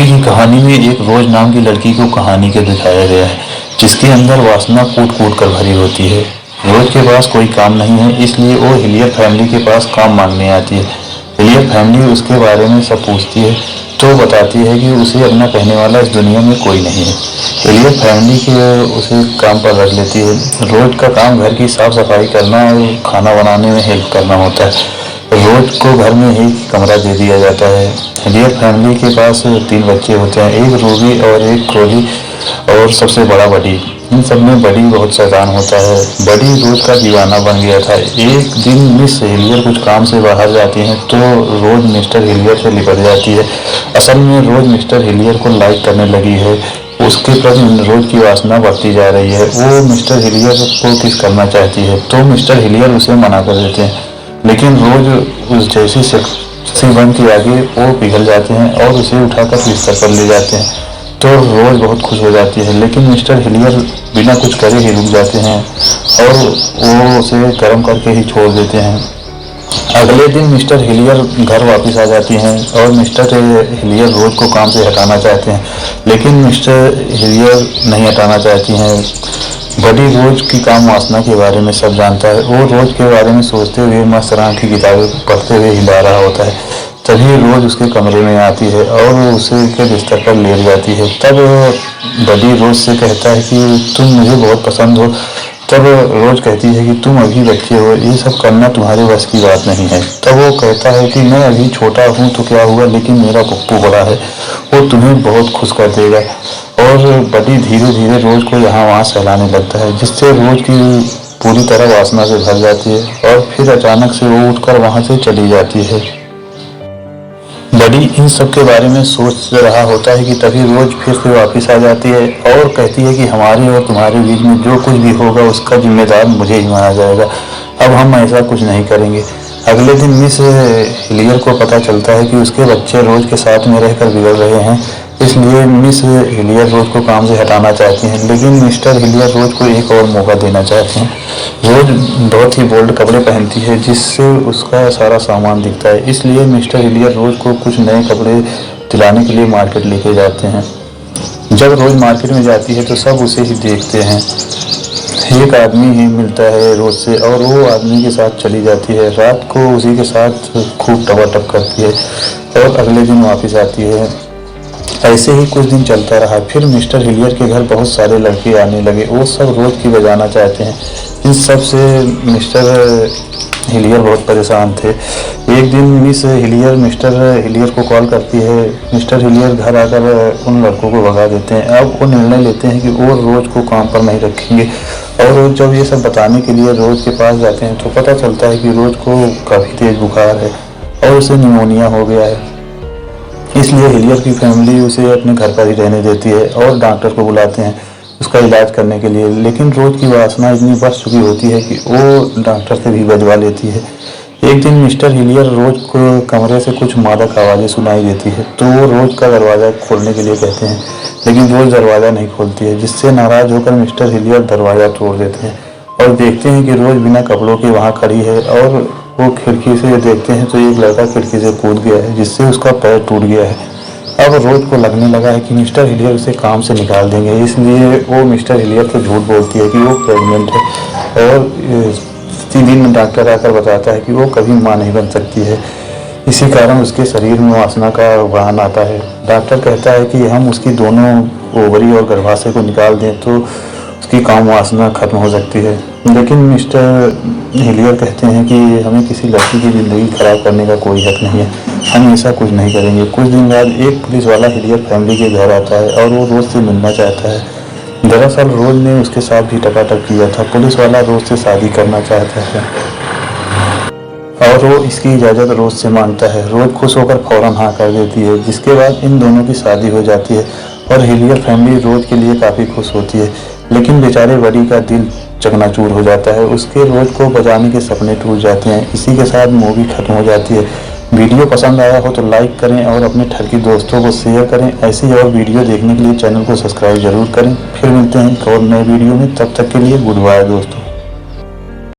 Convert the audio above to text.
बड़ी की कहानी में एक रोज नाम की लड़की को कहानी के दिखाया गया है, जिसके अंदर वासना कूट कूट कर भरी होती है। रोज के पास कोई काम नहीं है, इसलिए वो हिलियर फैमिली के पास काम मांगने आती है। हिलियर फैमिली उसके बारे में सब पूछती है तो बताती है कि उसे अपना कहने वाला इस दुनिया में कोई नहीं है। हिलियर फैमिली के उसे काम पर रख लेती है। रोज का काम घर की साफ सफाई करना और खाना बनाने में हेल्प करना होता है। रोज को घर में एक कमरा दे दिया जाता है। हिलियर फैमिली के पास 3 बच्चे होते हैं, एक रूबी और एक क्रोली और सबसे बड़ा बडी। इन सब में बडी बहुत शैतान होता है। बडी रोज का दीवाना बन गया था। एक दिन मिस हिलियर कुछ काम से बाहर जाती हैं तो रोज मिस्टर हिलियर से लिपट जाती है। असल में रोज मिस्टर हिलियर को लाइक करने लगी है। उसके प्रति रोज की वासना बढ़ती जा रही है। वो मिस्टर हिलियर को किस करना चाहती है तो मिस्टर हिलियर उसे मना कर देते हैं, लेकिन रोज उस जैसी सेक्सी बन के आगे वो पिघल जाते हैं और उसे उठाकर बिस्तर पर ले जाते हैं तो रोज बहुत खुश हो जाती है। लेकिन मिस्टर हिलियर बिना कुछ करे ही रुक जाते हैं और वो उसे गर्म करके ही छोड़ देते हैं। अगले दिन मिस्टर हिलियर घर वापस आ जाती हैं और मिस्टर हिलियर रोज को काम से हटाना चाहते हैं, लेकिन मिस्टर हिलियर नहीं हटाना चाहती हैं। बडी रोज की काम वासना के बारे में सब जानता है। वो रोज के बारे में सोचते हुए मस्त तरह की किताबें पढ़ते हुए हिला रहा होता है। तभी रोज उसके कमरे में आती है और उसे के बिस्तर पर लेट जाती है। तब बडी रोज से कहता है कि तुम मुझे बहुत पसंद हो। तब रोज कहती है कि तुम अभी बच्चे हो, ये सब करना तुम्हारे बस की बात नहीं है। तब वो कहता है कि मैं अभी छोटा हूँ तो क्या हुआ, लेकिन मेरा पप्पू बड़ा है, वो तुम्हें बहुत खुश कर देगा। और बडी धीरे धीरे रोज को यहाँ वहाँ सहलाने लगता है, जिससे रोज की पूरी तरह वासना से भर जाती है और फिर अचानक से वो उठकर वहाँ से चली जाती है। बडी इन सब के बारे में सोच रहा होता है कि तभी रोज फिर से वापस आ जाती है और कहती है कि हमारे और तुम्हारे बीच में जो कुछ भी होगा उसका जिम्मेदार मुझे ही माना जाएगा। अब हम ऐसा कुछ नहीं करेंगे। अगले दिन मिस हिलियर को पता चलता है कि उसके बच्चे रोज के साथ में रहकर बिगड़ रहे हैं, इसलिए मिस हिलियर रोज को काम से हटाना चाहती हैं, लेकिन मिस्टर हिलियर रोज को एक और मौका देना चाहते हैं। रोज बहुत ही बोल्ड कपड़े पहनती है जिससे उसका सारा सामान दिखता है, इसलिए मिस्टर हिलियर रोज को कुछ नए कपड़े दिलाने के लिए मार्केट लेके जाते हैं। जब रोज मार्केट में जाती है तो सब उसे ही देखते हैं। एक आदमी ही मिलता है रोज से और वो आदमी के साथ चली जाती है। रात को उसी के साथ खूब टपाटप करती है और अगले दिन वापस आती है। ऐसे ही कुछ दिन चलता रहा। फिर मिस्टर हिलियर के घर बहुत सारे लड़के आने लगे। वो सब रोज की बजाना चाहते हैं। इन सब से मिस्टर हिलियर बहुत परेशान थे। एक दिन मिस हिलियर मिस्टर हिलियर को कॉल करती है। मिस्टर हिलियर घर आकर उन लड़कों को भगा देते हैं। अब वो निर्णय लेते हैं कि वो रोज को काम पर नहीं रखेंगे और जब ये सब बताने के लिए रोज के पास जाते हैं तो पता चलता है कि रोज को काफ़ी तेज बुखार है और उसे निमोनिया हो गया है। इसलिए हिलियर की फैमिली उसे अपने घर पर ही रहने देती है और डॉक्टर को बुलाते हैं उसका इलाज करने के लिए। लेकिन रोज की वासना इतनी बढ़ चुकी होती है कि वो डॉक्टर से भी बजवा लेती है। एक दिन मिस्टर हिलियर रोज को कमरे से कुछ मादक आवाज़ें सुनाई देती है तो वो रोज का दरवाज़ा खोलने के लिए कहते हैं, लेकिन रोज दरवाज़ा नहीं खोलती है, जिससे नाराज होकर मिस्टर हिलियर दरवाज़ा तोड़ देते हैं और देखते हैं कि रोज बिना कपड़ों के वहाँ खड़ी है। और वो खिड़की से देखते हैं तो एक लड़का खिड़की से कूद गया है, जिससे उसका पैर टूट गया है। अब रोज को लगने लगा है कि मिस्टर हिलियर उसे काम से निकाल देंगे, इसलिए वो मिस्टर हिलियर से झूठ बोलती है कि वो प्रेग्नेंट है और इसी दिन डॉक्टर आकर बताता है कि वो कभी माँ नहीं बन सकती है। इसी कारण उसके शरीर में वासना का वाहन आता है। डॉक्टर कहता है कि हम उसकी दोनों ओवरी और गर्भाशय को निकाल दें तो उसकी काम वासना खत्म हो सकती है। लेकिन मिस्टर हिलियर कहते हैं कि हमें किसी लड़की की ज़िंदगी खराब करने का कोई हक नहीं है, हम ऐसा कुछ नहीं करेंगे। कुछ दिन बाद एक पुलिस वाला हिलियर फैमिली के घर आता है और वो रोज से मिलना चाहता है। दरअसल रोज ने उसके साथ भी टपाटप किया था। पुलिस वाला रोज से शादी करना चाहता है और वो इसकी इजाज़त रोज से मांगता है। रोज खुश होकर फौरन हाँ कर देती है, जिसके बाद इन दोनों की शादी हो जाती है और हिलियर फैमिली रोज के लिए काफ़ी खुश होती है। लेकिन बेचारे बडी का दिल चकनाचूर हो जाता है। उसके रोज को बचाने के सपने टूट जाते हैं। इसी के साथ मूवी खत्म हो जाती है। वीडियो पसंद आया हो तो लाइक करें और अपने ठरकी दोस्तों को शेयर करें। ऐसी और वीडियो देखने के लिए चैनल को सब्सक्राइब जरूर करें। फिर मिलते हैं एक और नए वीडियो में, तब तक के लिए गुड बाय दोस्तों।